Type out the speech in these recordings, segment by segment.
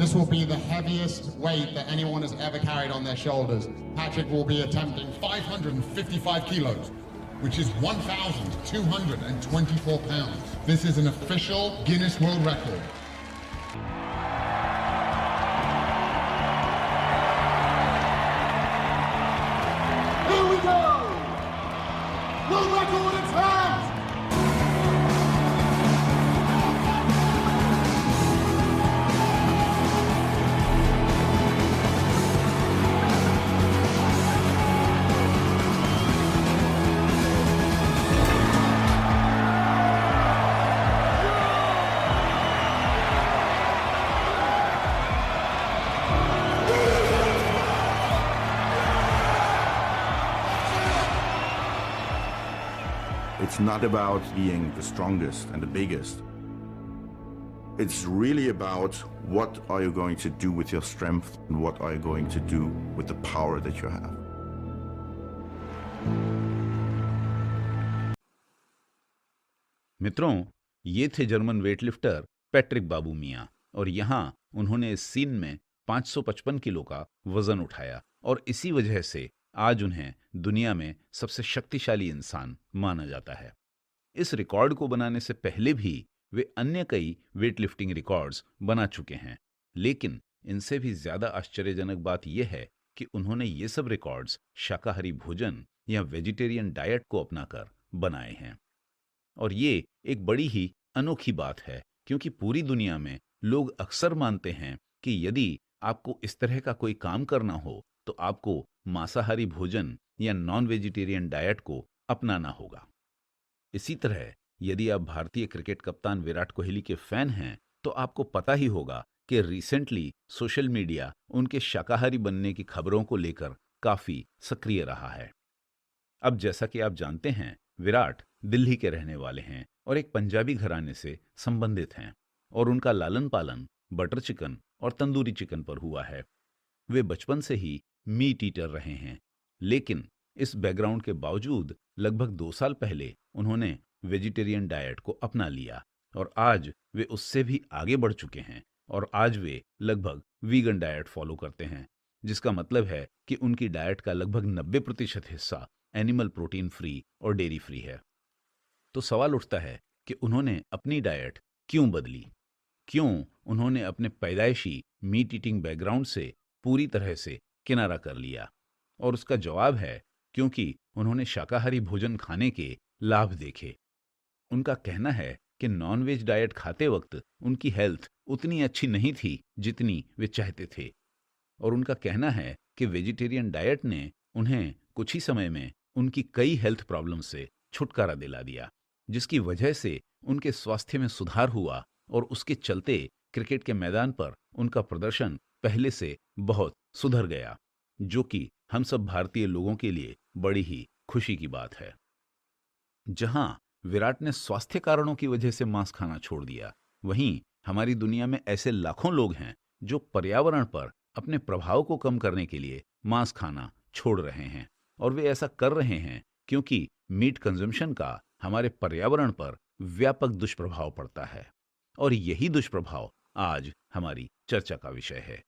This will be the heaviest weight that anyone has ever carried on their shoulders. Patrick will be attempting 555 kilos, which is 1,224 pounds. This is an official Guinness World Record. Here we go! World record in hand! It's not about being the strongest and the biggest. It's really about what are you going to do with your strength and what are you going to do with the power that you have. मित्रों, ये थे German weightlifter Patrick बाबू मियां और यहाँ उन्होंने इस scene में 555 kilo का वजन उठाया और इसी वजह से आज उन्हें दुनिया में सबसे शक्तिशाली इंसान माना जाता है। इस रिकॉर्ड को बनाने से पहले भी वे अन्य कई वेटलिफ्टिंग रिकॉर्ड्स बना चुके हैं, लेकिन इनसे भी ज्यादा आश्चर्यजनक बात यह है कि उन्होंने ये सब रिकॉर्ड्स शाकाहारी भोजन या वेजिटेरियन डाइट को अपनाकर बनाए हैं। और ये एक बड़ी ही अनोखी बात है, क्योंकि पूरी दुनिया में लोग अक्सर मानते हैं कि यदि आपको इस तरह का कोई काम करना हो तो आपको मांसाहारी भोजन या नॉन वेजिटेरियन डाइट को अपनाना होगा। इसी तरह यदि आप भारतीय क्रिकेट कप्तान विराट कोहली के फैन हैं तो आपको पता ही होगा कि रिसेंटली सोशल मीडिया उनके शाकाहारी बनने की खबरों को लेकर काफी सक्रिय रहा है। अब जैसा कि आप जानते हैं, विराट दिल्ली के रहने वाले हैं और एक पंजाबी घराने से संबंधित हैं और उनका लालन पालन बटर चिकन और तंदूरी चिकन पर हुआ है। वे बचपन से ही मीट ईटर रहे हैं, लेकिन इस बैकग्राउंड के बावजूद लगभग 2 साल पहले उन्होंने वेजिटेरियन डाइट को अपना लिया और आज वे उससे भी आगे बढ़ चुके हैं और आज वे लगभग वीगन डाइट फॉलो करते हैं, जिसका मतलब है कि उनकी डाइट का लगभग 90% हिस्सा एनिमल प्रोटीन फ्री और डेयरी फ्री है। तो सवाल उठता है कि उन्होंने अपनी डाइट क्यों बदली, क्यों उन्होंने अपने पैदाइशी मीट ईटिंग बैकग्राउंड से पूरी तरह से किनारा कर लिया। और उसका जवाब है क्योंकि उन्होंने शाकाहारी भोजन खाने के लाभ देखे। उनका कहना है कि नॉनवेज डाइट खाते वक्त उनकी हेल्थ उतनी अच्छी नहीं थी जितनी वे चाहते थे, और उनका कहना है कि वेजिटेरियन डाइट ने उन्हें कुछ ही समय में उनकी कई हेल्थ प्रॉब्लम से छुटकारा दिला दिया, जिसकी वजह से उनके स्वास्थ्य में सुधार हुआ और उसके चलते क्रिकेट के मैदान पर उनका प्रदर्शन पहले से बहुत सुधर गया, जो कि हम सब भारतीय लोगों के लिए बड़ी ही खुशी की बात है। जहां विराट ने स्वास्थ्य कारणों की वजह से मांस खाना छोड़ दिया, वहीं हमारी दुनिया में ऐसे लाखों लोग हैं जो पर्यावरण पर अपने प्रभाव को कम करने के लिए मांस खाना छोड़ रहे हैं, और वे ऐसा कर रहे हैं क्योंकि मीट कंजम्पशन का हमारे पर्यावरण पर व्यापक दुष्प्रभाव पड़ता है, और यही दुष्प्रभाव आज हमारी चर्चा का विषय है।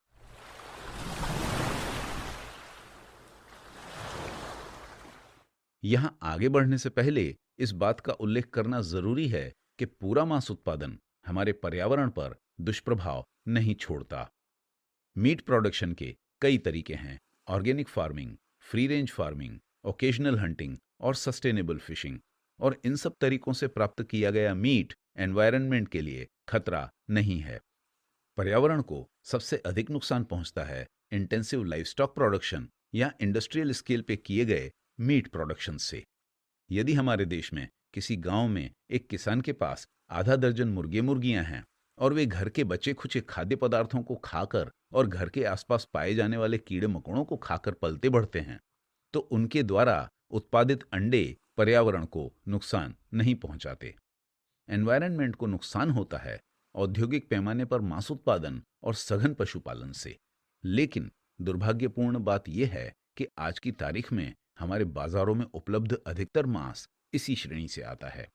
यहां आगे बढ़ने से पहले इस बात का उल्लेख करना जरूरी है कि पूरा मांस उत्पादन हमारे पर्यावरण पर दुष्प्रभाव नहीं छोड़ता। मीट प्रोडक्शन के कई तरीके हैं: organic farming, free range farming, occasional hunting और सस्टेनेबल फिशिंग। और इन सब तरीकों से प्राप्त किया गया मीट एनवायरनमेंट के लिए खतरा नहीं है। पर्यावरण को सबसे अधिक नुकसान पहुंचता है इंटेंसिव लाइवस्टॉक प्रोडक्शन या इंडस्ट्रियल स्केल पे किए गए मीट प्रोडक्शन से। यदि हमारे देश में किसी गांव में एक किसान के पास आधा दर्जन मुर्गे मुर्गियां हैं और वे घर के बचे खुचे खाद्य पदार्थों को खाकर और घर के आसपास पाए जाने वाले कीड़े मकोड़ों को खाकर पलते बढ़ते हैं, तो उनके द्वारा उत्पादित अंडे पर्यावरण को नुकसान नहीं पहुंचाते। एनवायरनमेंट को नुकसान होता है औद्योगिक पैमाने पर मांस उत्पादन और सघन पशुपालन से। लेकिन दुर्भाग्यपूर्ण बात यह है कि आज की तारीख में हमारे बाजारों में उपलब्ध अधिकतर मांस इसी श्रेणी से आता है।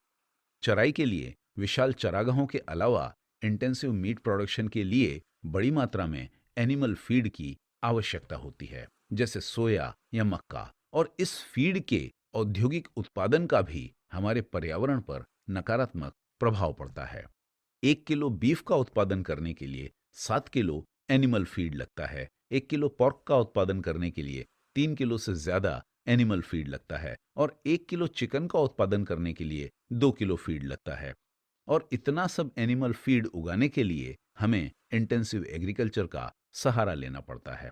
चराई के लिए विशाल चरागाहों के अलावा इंटेंसिव मीट प्रोडक्शन के लिए बड़ी मात्रा में एनिमल फीड की आवश्यकता होती है, जैसे सोया या मक्का, और इस फीड के औद्योगिक उत्पादन का भी हमारे पर्यावरण पर नकारात्मक प्रभाव पड़ता है। 1 किलो बीफ का उत्पादन करने के लिए 7 किलो एनिमल फीड लगता है। 1 किलो पोर्क का उत्पादन करने के लिए 3 किलो से ज्यादा एनिमल फीड लगता है, और 1 किलो चिकन का उत्पादन करने के लिए 2 किलो फीड लगता है। और इतना सब एनिमल फीड उगाने के लिए हमें इंटेंसिव एग्रीकल्चर का सहारा लेना पड़ता है।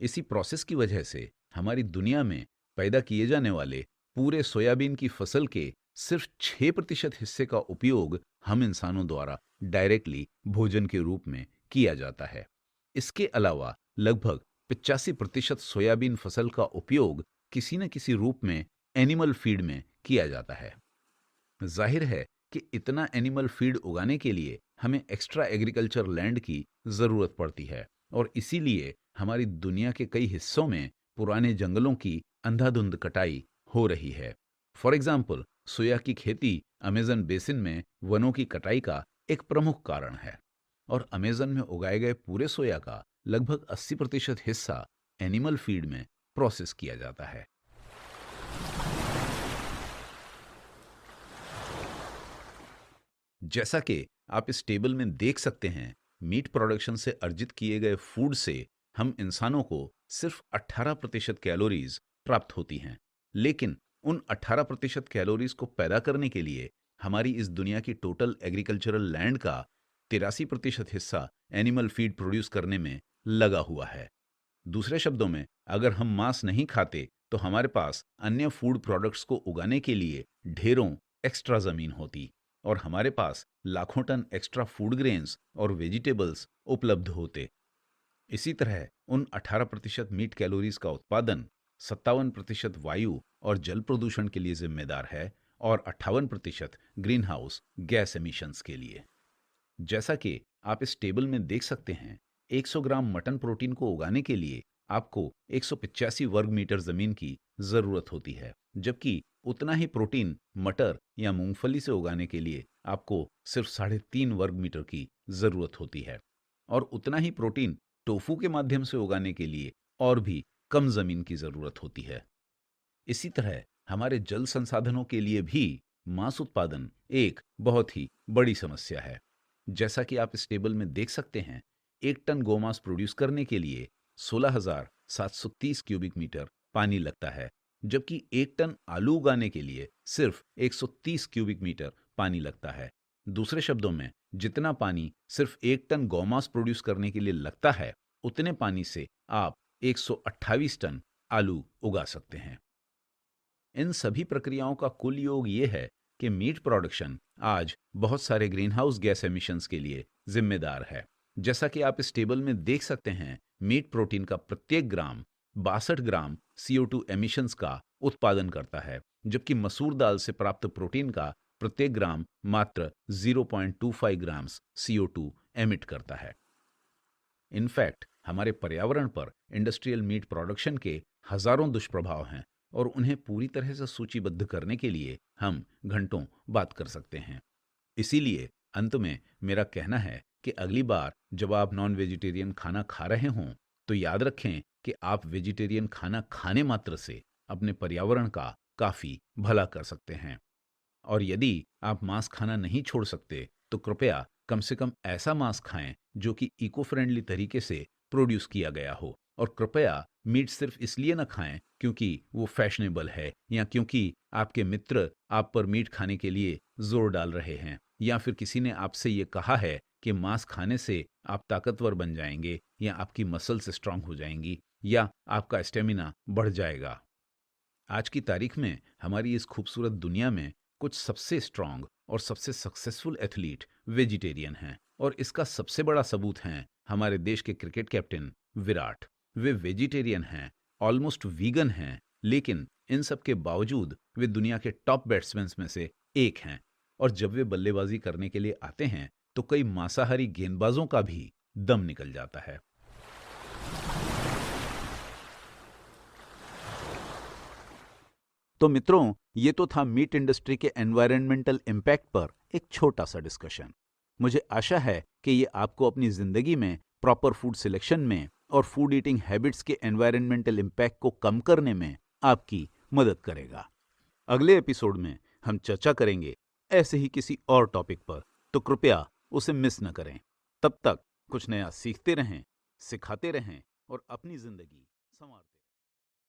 इसी प्रोसेस की वजह से हमारी दुनिया में पैदा किए जाने वाले पूरे सोयाबीन की फसल के सिर्फ 6% हिस्से का उपयोग हम इंसानों द्वारा डायरेक्टली भोजन के रूप में किया जाता है। इसके अलावा लगभग 85% सोयाबीन फसल का उपयोग किसी न किसी रूप में एनिमल फीड में किया जाता है। जाहिर है कि इतना एनिमल फीड उगाने के लिए हमें एक्स्ट्रा एग्रीकल्चर लैंड की जरूरत पड़ती है, और इसीलिए हमारी दुनिया के कई हिस्सों में पुराने जंगलों की अंधाधुंध कटाई हो रही है। फॉर एग्जाम्पल, सोया की खेती अमेजन बेसिन में वनों की कटाई का एक प्रमुख कारण है, और अमेजन में उगाए गए पूरे सोया का लगभग 80% हिस्सा एनिमल फीड में प्रोसेस किया जाता है। जैसा कि आप इस टेबल में देख सकते हैं, मीट प्रोडक्शन से अर्जित किए गए फूड से हम इंसानों को सिर्फ 18% कैलोरीज प्राप्त होती हैं, लेकिन उन 18% कैलोरीज को पैदा करने के लिए हमारी इस दुनिया की टोटल एग्रीकल्चरल लैंड का 83% हिस्सा एनिमल फीड प्रोड्यूस करने में लगा हुआ है। दूसरे शब्दों में, अगर हम मांस नहीं खाते तो हमारे पास अन्य फूड प्रोडक्ट्स को उगाने के लिए ढेरों एक्स्ट्रा जमीन होती, और हमारे पास लाखों टन एक्स्ट्रा फूड ग्रेन्स और वेजिटेबल्स उपलब्ध होते। इसी तरह उन 18% मीट कैलोरीज का उत्पादन 57% वायु और जल प्रदूषण के लिए जिम्मेदार है, और 58% ग्रीन हाउस गैस एमिशंस के लिए। जैसा कि आप इस टेबल में देख सकते हैं, 100 ग्राम मटन प्रोटीन को उगाने के लिए आपको 185 वर्ग मीटर जमीन की जरूरत होती है, जबकि उतना ही प्रोटीन मटर या मूंगफली से उगाने के लिए आपको सिर्फ 3.5 वर्ग मीटर की जरूरत होती है, और उतना ही प्रोटीन टोफू के माध्यम से उगाने के लिए और भी कम जमीन की जरूरत होती है। इसी तरह हमारे जल संसाधनों के लिए भी मांस उत्पादन एक बहुत ही बड़ी समस्या है। जैसा कि आप इस टेबल में देख सकते हैं, 1 टन गोमांस प्रोड्यूस करने के लिए 16,730 क्यूबिक मीटर पानी लगता है, जबकि 1 टन आलू उगाने के लिए सिर्फ 130 क्यूबिक मीटर पानी लगता है। दूसरे शब्दों में, जितना पानी सिर्फ 1 टन गौमांस प्रोड्यूस करने के लिए लगता है, उतने पानी से आप 128 टन आलू उगा सकते हैं। इन सभी प्रक्रियाओं का कुल योग ये है कि मीट प्रोडक्शन आज बहुत सारे ग्रीन हाउस गैस एमिशंस के लिए जिम्मेदार है। जैसा कि आप इस टेबल में देख सकते हैं, मीट प्रोटीन का प्रत्येक ग्राम 62 ग्राम CO2 एमिशंस का उत्पादन करता है, जबकि मसूर दाल से प्राप्त प्रोटीन का प्रत्येक ग्राम मात्र 0.25 ग्राम्स CO2 एमिट करता है। इनफैक्ट हमारे पर्यावरण पर इंडस्ट्रियल मीट प्रोडक्शन के हजारों दुष्प्रभाव हैं, और उन्हें पूरी तरह से सूचीबद्ध करने के लिए हम घंटों बात कर सकते हैं। इसीलिए अंत में मेरा कहना है कि अगली बार जब आप नॉन वेजिटेरियन खाना खा रहे हों, तो याद रखें कि आप वेजिटेरियन खाना खाने मात्र से अपने पर्यावरण का काफी भला कर सकते हैं। और यदि आप मांस खाना नहीं छोड़ सकते, तो कृपया कम से कम ऐसा मांस खाएं जो कि इको फ्रेंडली तरीके से प्रोड्यूस किया गया हो, और कृपया मीट सिर्फ इसलिए न खाएं क्योंकि वो फैशनेबल है, या क्योंकि आपके मित्र आप पर मीट खाने के लिए जोर डाल रहे हैं, या फिर किसी ने आपसे ये कहा है कि मांस खाने से आप ताकतवर बन जाएंगे, या आपकी मसल्स स्ट्रांग हो जाएंगी, या आपका स्टेमिना बढ़ जाएगा। आज की तारीख में हमारी इस खूबसूरत दुनिया में कुछ सबसे स्ट्रांग और सबसे सक्सेसफुल एथलीट वेजिटेरियन हैं, और इसका सबसे बड़ा सबूत हैं हमारे देश के क्रिकेट कैप्टन विराट। वे वेजिटेरियन हैं, ऑलमोस्ट वीगन हैं, लेकिन इन सब के बावजूद वे दुनिया के टॉप बैट्समैन में से एक हैं, और जब वे बल्लेबाजी करने के लिए आते हैं तो कई मांसाहारी गेंदबाजों का भी दम निकल जाता है। तो मित्रों, ये तो था मीट इंडस्ट्री के एनवायरमेंटल इम्पैक्ट पर एक छोटा सा डिस्कशन। मुझे आशा है कि ये आपको अपनी ज़िंदगी में प्रॉपर फूड सिलेक्शन में और फूड ईटिंग हैबिट्स के एनवायरमेंटल इम्पैक्ट को कम करने में आपकी मदद करेगा। अगले एपिसोड में हम चर्चा करेंगे ऐसे ही किसी और टॉपिक पर, तो कृपया उसे मिस न करें। तब तक कुछ नया सीखते रहें, सिखाते रहें और अपनी ज़िंदगी संवारते रहें।